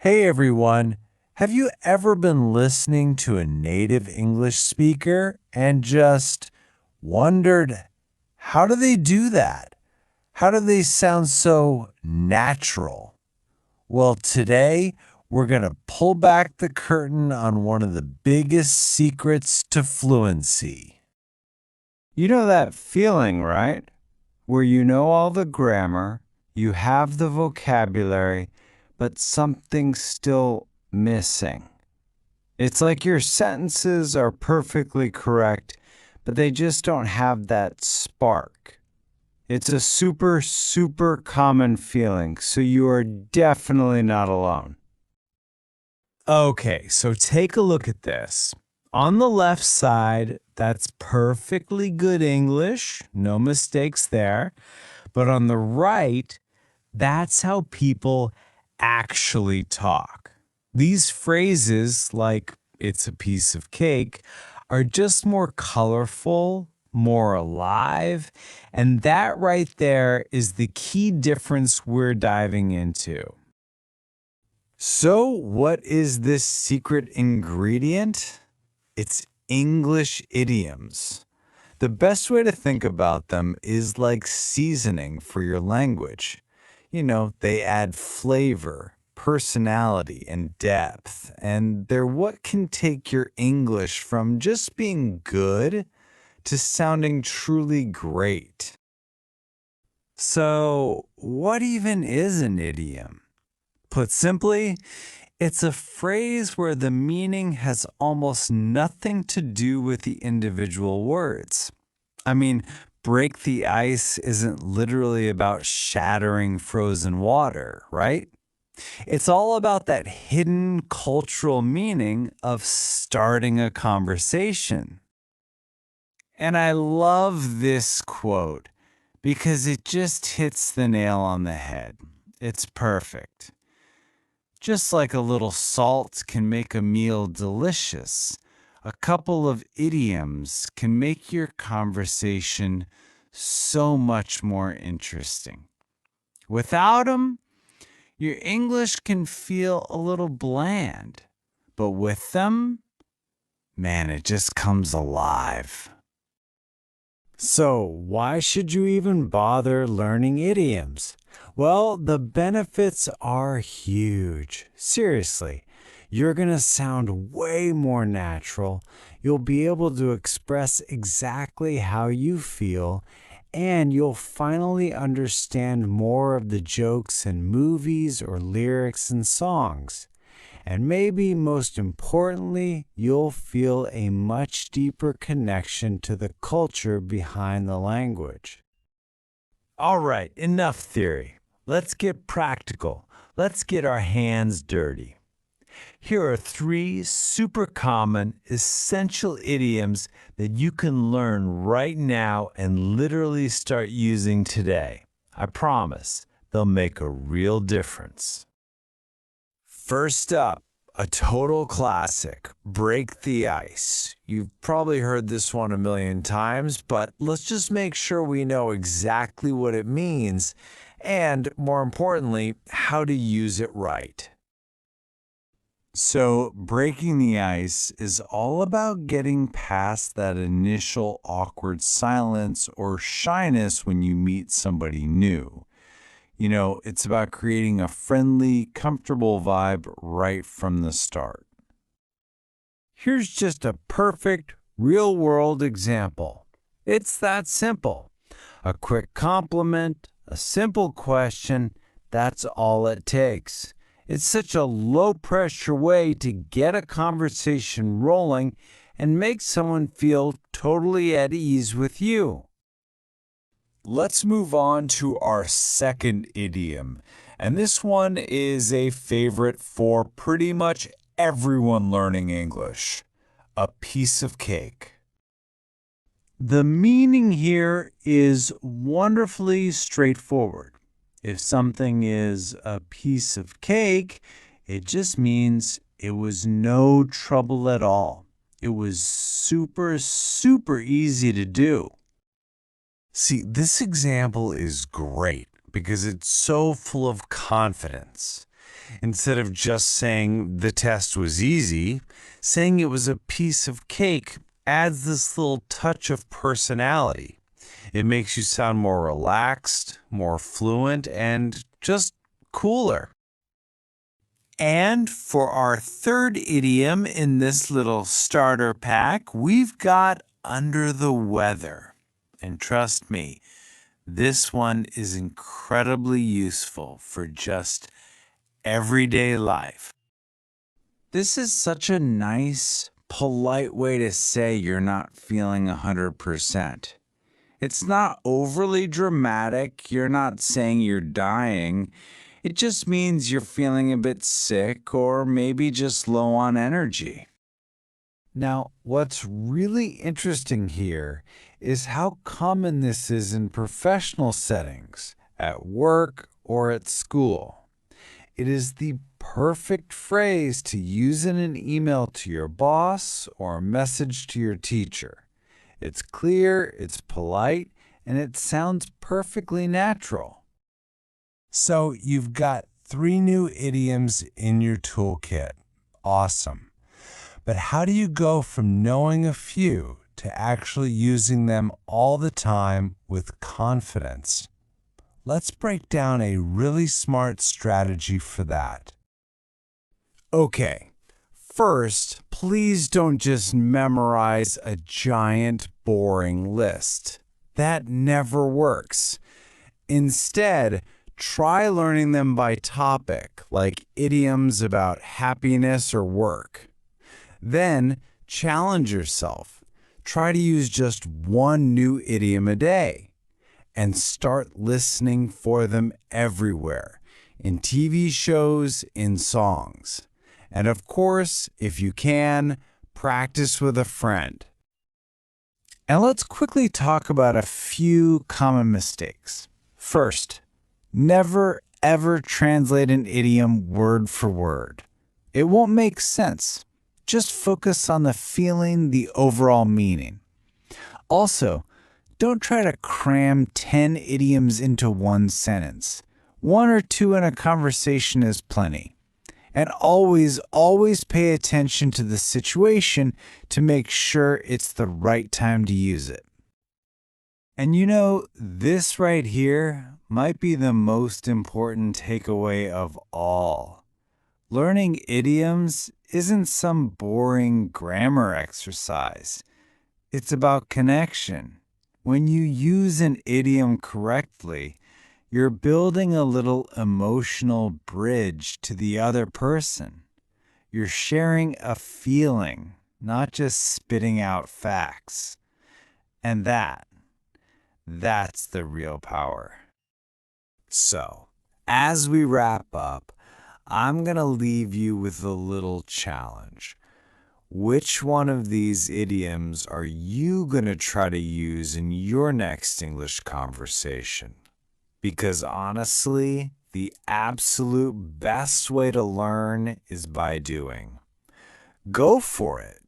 Hey everyone, have you ever been listening to a native English speaker and just wondered, how do they do that? How do they sound so natural? Well, today we're going to pull back the curtain on one of the biggest secrets to fluency. You know that feeling, right? Where you know all the grammar, you have the vocabulary, but something's still missing. It's like your sentences are perfectly correct, but they just don't have that spark. It's a super, super common feeling, so you are definitely not alone. Okay, so take a look at this. On the left side, that's perfectly good English, no mistakes there. But on the right, that's how people actually talk. These phrases, like it's a piece of cake, are just more colorful, more alive, and that right there is the key difference we're diving into. So, what is this secret ingredient? It's English idioms. The best way to think about them is like seasoning for your language. They add flavor, personality, and depth, and they're what can take your English from just being good to sounding truly great. So, what even is an idiom? Put simply, it's a phrase where the meaning has almost nothing to do with the individual words. I mean, break the ice isn't literally about shattering frozen water, right? It's all about that hidden cultural meaning of starting a conversation. And I love this quote because it just hits the nail on the head. It's perfect. Just like a little salt can make a meal delicious, a couple of idioms can make your conversation so much more interesting. Without them, your English can feel a little bland, but with them, man, it just comes alive. So, why should you even bother learning idioms? Well, the benefits are huge. Seriously, you're going to sound way more natural. You'll be able to express exactly how you feel, and you'll finally understand more of the jokes in movies or lyrics in songs. And maybe most importantly, you'll feel a much deeper connection to the culture behind the language. All right, enough theory. Let's get practical. Let's get our hands dirty. Here are three super common, essential idioms that you can learn right now and literally start using today. I promise they'll make a real difference. First up, a total classic, break the ice. You've probably heard this one a million times, but let's just make sure we know exactly what it means and, more importantly, how to use it right. So, breaking the ice is all about getting past that initial awkward silence or shyness when you meet somebody new. It's about creating a friendly, comfortable vibe right from the start. Here's just a perfect, real world example. It's that simple. A quick compliment, a simple question, that's all it takes. It's such a low pressure way to get a conversation rolling and make someone feel totally at ease with you. Let's move on to our second idiom. And this one is a favorite for pretty much everyone learning English. A piece of cake. The meaning here is wonderfully straightforward. If something is a piece of cake, it just means it was no trouble at all. It was super, super easy to do. See, this example is great because it's so full of confidence. Instead of just saying the test was easy, saying it was a piece of cake adds this little touch of personality. It makes you sound more relaxed, more fluent, and just cooler. And for our third idiom in this little starter pack, we've got under the weather. And trust me, this one is incredibly useful for just everyday life. This is such a nice, polite way to say you're not feeling 100%. It's not overly dramatic. You're not saying you're dying. It just means you're feeling a bit sick or maybe just low on energy. Now, what's really interesting here is how common this is in professional settings, at work or at school. It is the perfect phrase to use in an email to your boss or a message to your teacher. It's clear, it's polite, and it sounds perfectly natural. So you've got 3 new idioms in your toolkit. Awesome. But how do you go from knowing a few to actually using them all the time with confidence? Let's break down a really smart strategy for that. Okay, first, please don't just memorize a giant, boring list. That never works. Instead, try learning them by topic, like idioms about happiness or work. Then, challenge yourself. Try to use just 1 new idiom a day. And start listening for them everywhere, in TV shows, in songs. And of course, if you can, practice with a friend. And let's quickly talk about a few common mistakes. First, never ever translate an idiom word for word. It won't make sense. Just focus on the feeling, the overall meaning. Also, don't try to cram 10 idioms into 1 sentence. 1 or 2 in a conversation is plenty. And always pay attention to the situation to make sure it's the right time to use it. And you know, this right here might be the most important takeaway of all. Learning idioms isn't some boring grammar exercise. It's about connection. When you use an idiom correctly, you're building a little emotional bridge to the other person. You're sharing a feeling, not just spitting out facts. And that's the real power. So, as we wrap up, I'm going to leave you with a little challenge. Which one of these idioms are you going to try to use in your next English conversation? Because honestly, the absolute best way to learn is by doing. Go for it.